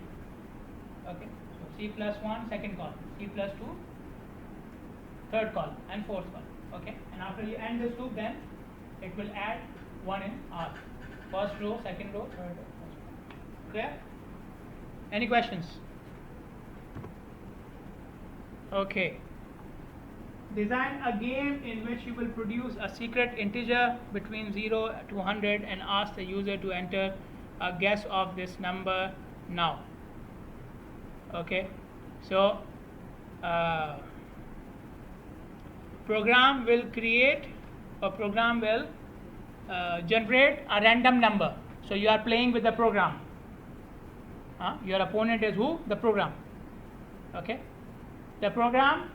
Okay. So C plus 1, second column, C plus 2, third column, and fourth column. Okay. And after you end this loop, then it will add 1 in R. First row, second row, third row. Clear? Any questions? Okay. Design a game in which you will produce a secret integer between 0 to 100 and ask the user to enter a guess of this number now. Okay. So program will create, or program will generate a random number. So you are playing with the program. Your opponent is who? The program. Okay. The program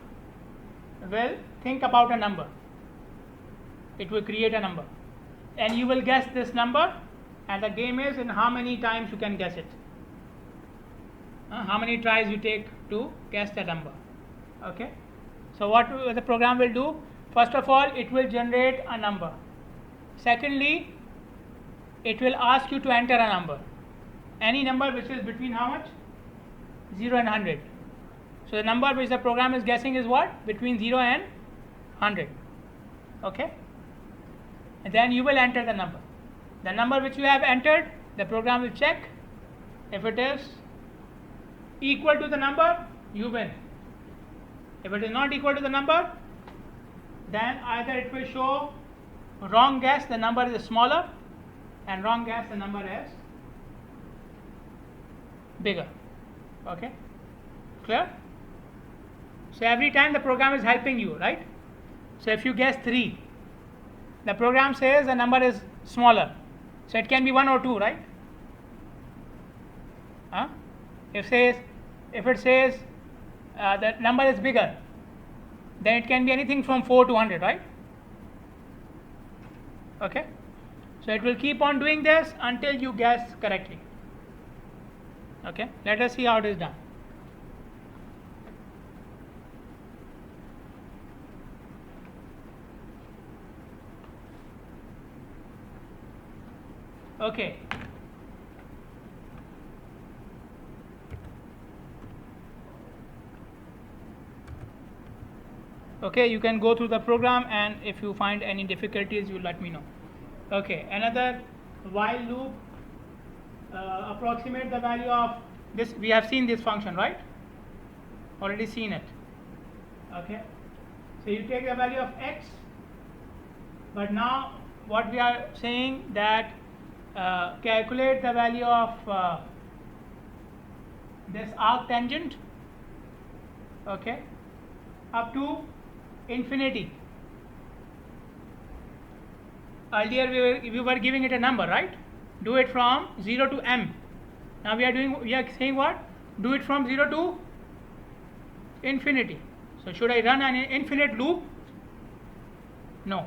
will think about a number. It will create a number, and you will guess this number, and the game is in how many times you can guess it. How many tries you take to guess the number. Okay. So what the program will do? First of all, it will generate a number. Secondly, it will ask you to enter a number. Any number which is between how much? 0 and 100. So the number which the program is guessing is what? Between 0 and 100. Okay. And then you will enter the number. The number which you have entered, the program will check. If it is equal to the number, you win. If it is not equal to the number, then either it will show wrong guess, the number is smaller, and wrong guess, the number is bigger. Okay, clear? So every time the program is helping you, right? So if you guess 3, the program says the number is smaller, so it can be 1 or 2, right? If it says the number is bigger, then it can be anything from 4 to 100, right? Okay, so it will keep on doing this until you guess correctly. Okay, let us see how it is done. Okay, okay, you can go through the program, and if you find any difficulties, you let me know. Okay, another while loop approximate the value of this. We have seen this function, right? Already seen it. Okay, so you take the value of x, but now what we are saying that calculate the value of this arc tangent, okay, up to infinity. Earlier we were giving it a number, right? Do it from 0 to m. Now we are saying what? Do it from 0 to infinity. So should I run an infinite loop? No.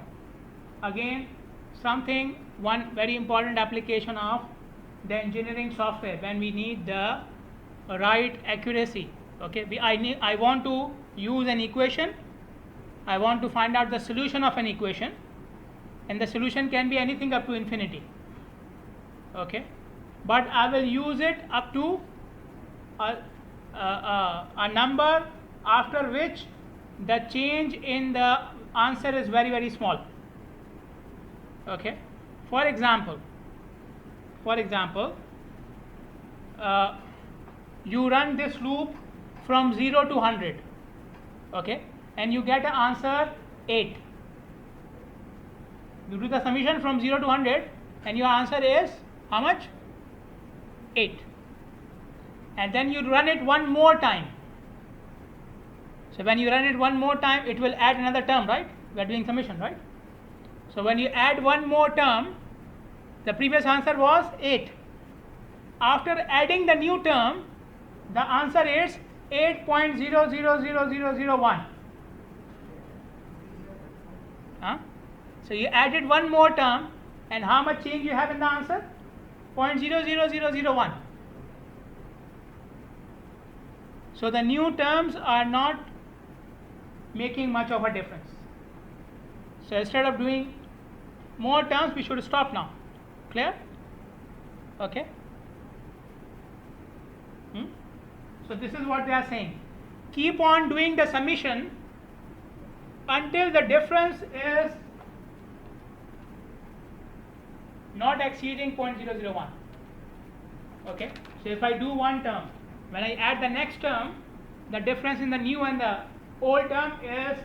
Again, one very important application of the engineering software when we need the right accuracy. Okay, I want to use an equation. I want to find out the solution of an equation, and the solution can be anything up to infinity. Okay, but I will use it up to a number after which the change in the answer is very, very small. Okay, for example, you run this loop from 0 to 100, okay, and you get an answer 8. You do the summation from 0 to 100, and your answer is how much? 8. And then you run it one more time. So when you run it one more time, it will add another term, right? We are doing summation, right? So when you add one more term, the previous answer was 8. After adding the new term, the answer is 8.000001. So you added one more term, and how much change you have in the answer? 0.00001. So the new terms are not making much of a difference. So instead of doing more terms, we should stop now. Clear? Okay. So this is what they are saying. Keep on doing the summation until the difference is not exceeding 0.001. Okay. So if I do one term, when I add the next term, the difference in the new and the old term is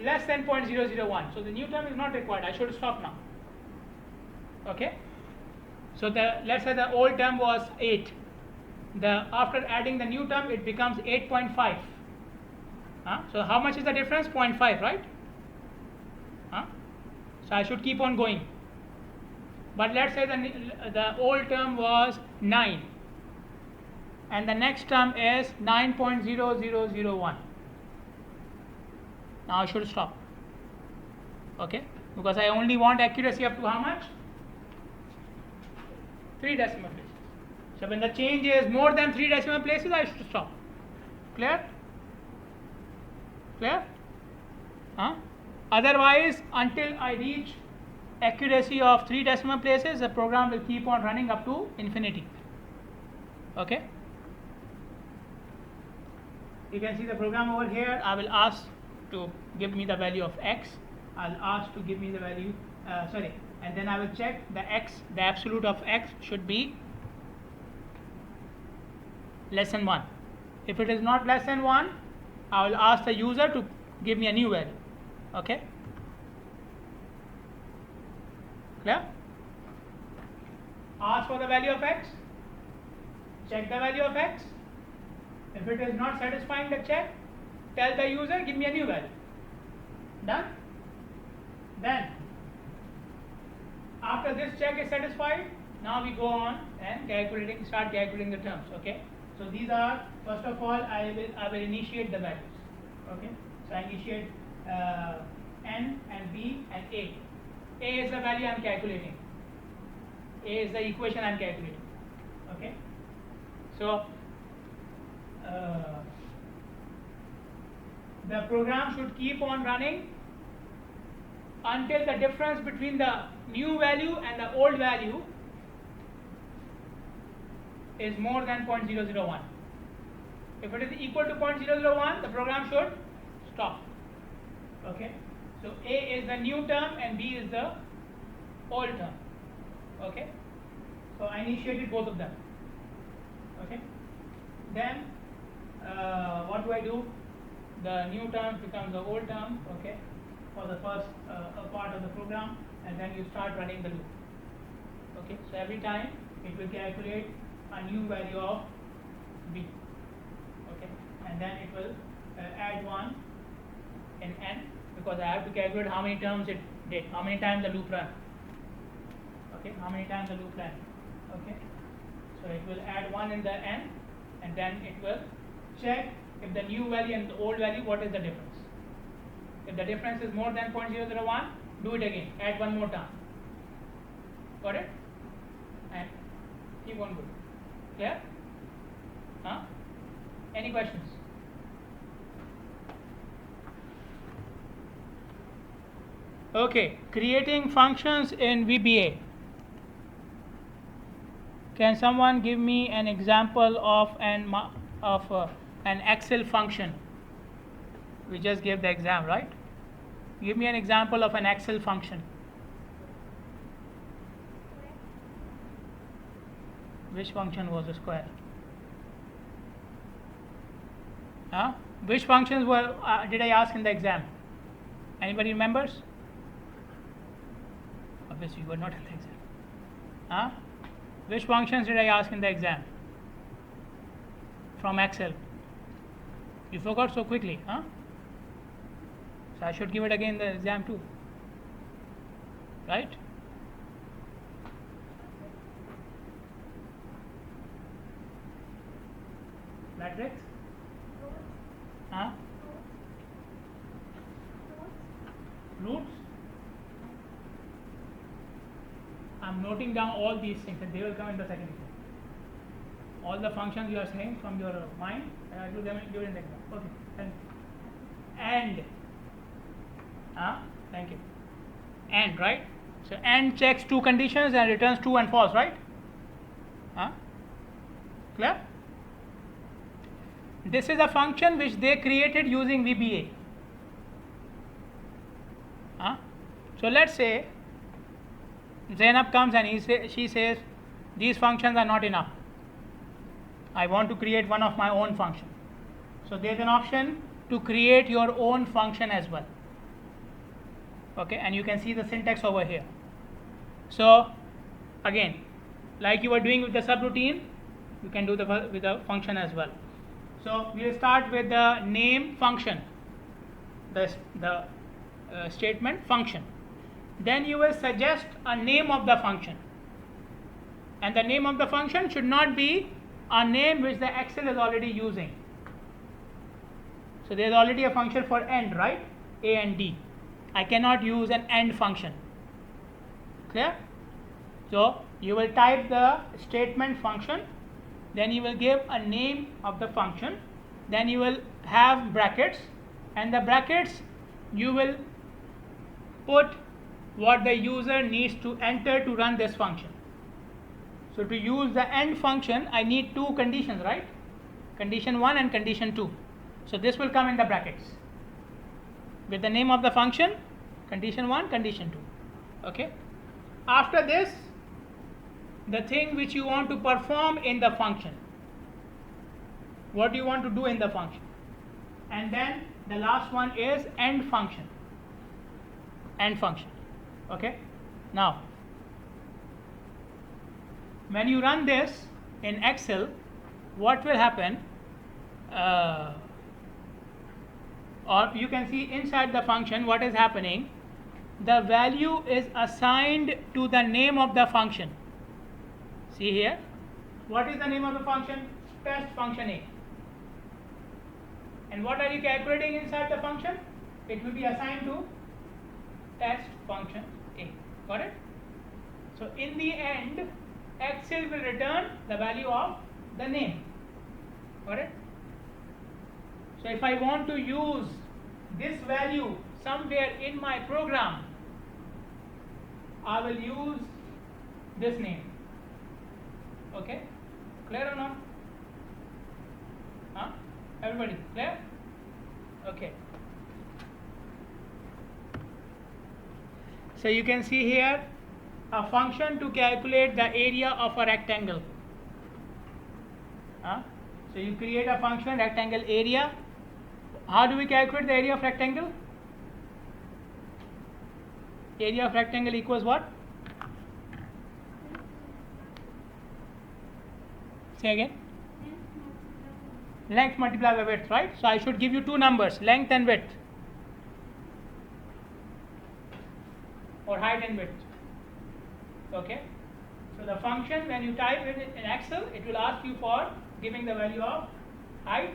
less than 0.001. So the new term is not required. I should stop now. Okay. So let's say the old term was 8. After adding the new term, it becomes 8.5. So how much is the difference? 0.5, right? So I should keep on going. But let's say the old term was 9, and the next term is 9.0001. Now I should stop. Okay, because I only want accuracy up to how much? 3 decimal places. So when the change is more than 3 decimal places, I should stop. Clear? Clear? Otherwise, until I reach accuracy of 3 decimal places, the program will keep on running up to infinity. Okay. You can see the program over here. I will ask to give me the value of x. I'll ask to give me the value, and then I will check the x, the absolute of x should be less than 1. If it is not less than 1, I will ask the user to give me a new value. Okay, clear? Ask for the value of x, check the value of x. If it is not satisfying the check, tell the user give me a new value. Done? Then after this check is satisfied, now we go on and start calculating the terms. Okay, so these are, first of all, I will initiate the values. Okay, so I initiate n and b and a. A is the value I am calculating. A is the equation I am calculating. Okay, so the program should keep on running until the difference between the new value and the old value is more than 0.001. If it is equal to 0.001, the program should stop. Okay, so A is the new term and B is the old term. Okay, so I initiated both of them. Okay, then what do I do? The new term becomes the old term. Okay, for the first part of the program, and then you start running the loop. Okay, so every time it will calculate a new value of b. Okay, and then it will add 1 in n, because I have to calculate how many terms it did, how many times the loop ran. Okay, how many times the loop ran. Okay, so it will add 1 in the n, and then it will check if the new value and the old value, what is the difference. If the difference is more than 0.001, do it again, add 1 more term. Got it? And keep on going. Clear? Huh? Any questions? Okay, creating functions in VBA. Can someone give me an example of an Excel function? We just gave the exam, right? Give me an example of an Excel function. Which function was a square? Huh? Which functions were did I ask in the exam? Anybody remembers? Obviously you were not in the exam. Huh? Which functions did I ask in the exam? From Excel. You forgot so quickly, huh? So I should give it again in the exam too. Right? Matrix? Huh? Roots? I'm noting down all these things and they will come in the second exam. All the functions you are saying from your mind, and I will do them during the exam. Okay. And thank you. And, right? So and checks 2 conditions and returns true and false, right? Clear? This is a function which they created using VBA. So let's say Zainab comes and she says these functions are not enough. I want to create one of my own function. So there is an option to create your own function as well. Okay, and you can see the syntax over here. So again, like you were doing with the subroutine, you can do with the function as well. So we will start with the name function, the statement function. Then you will suggest a name of the function, and the name of the function should not be a name which the Excel is already using. So there is already a function for AND, right? A and D. I cannot use an AND function. Clear? So you will type the statement function, then you will give a name of the function, then you will have brackets, and the brackets you will put what the user needs to enter to run this function. So to use the AND function, I need 2 conditions, right? Condition 1 and condition 2. So this will come in the brackets with the name of the function, condition 1, condition 2. Okay. After this, the thing which you want to perform in the function. What do you want to do in the function? and then the last one is end function. End function. Okay. Now, when you run this in Excel, what will happen? Or you can see inside the function what is happening. The value is assigned to the name of the function. See here, what is the name of the function? Test function A. And what are you calculating inside the function? It will be assigned to test function A. Got it? So in the end, Excel will return the value of the name. Got it? So if I want to use this value somewhere in my program, I will use this name. Okay? Clear or not? Huh? Everybody clear? Okay. So you can see here a function to calculate the area of a rectangle. So you create a function rectangle area. How do we calculate the area of rectangle? Area of rectangle equals what? Say again. Length multiplied by width, right? So I should give you two numbers, length and width, or height and width. Okay. So the function, when you type it in Excel, it will ask you for giving the value of height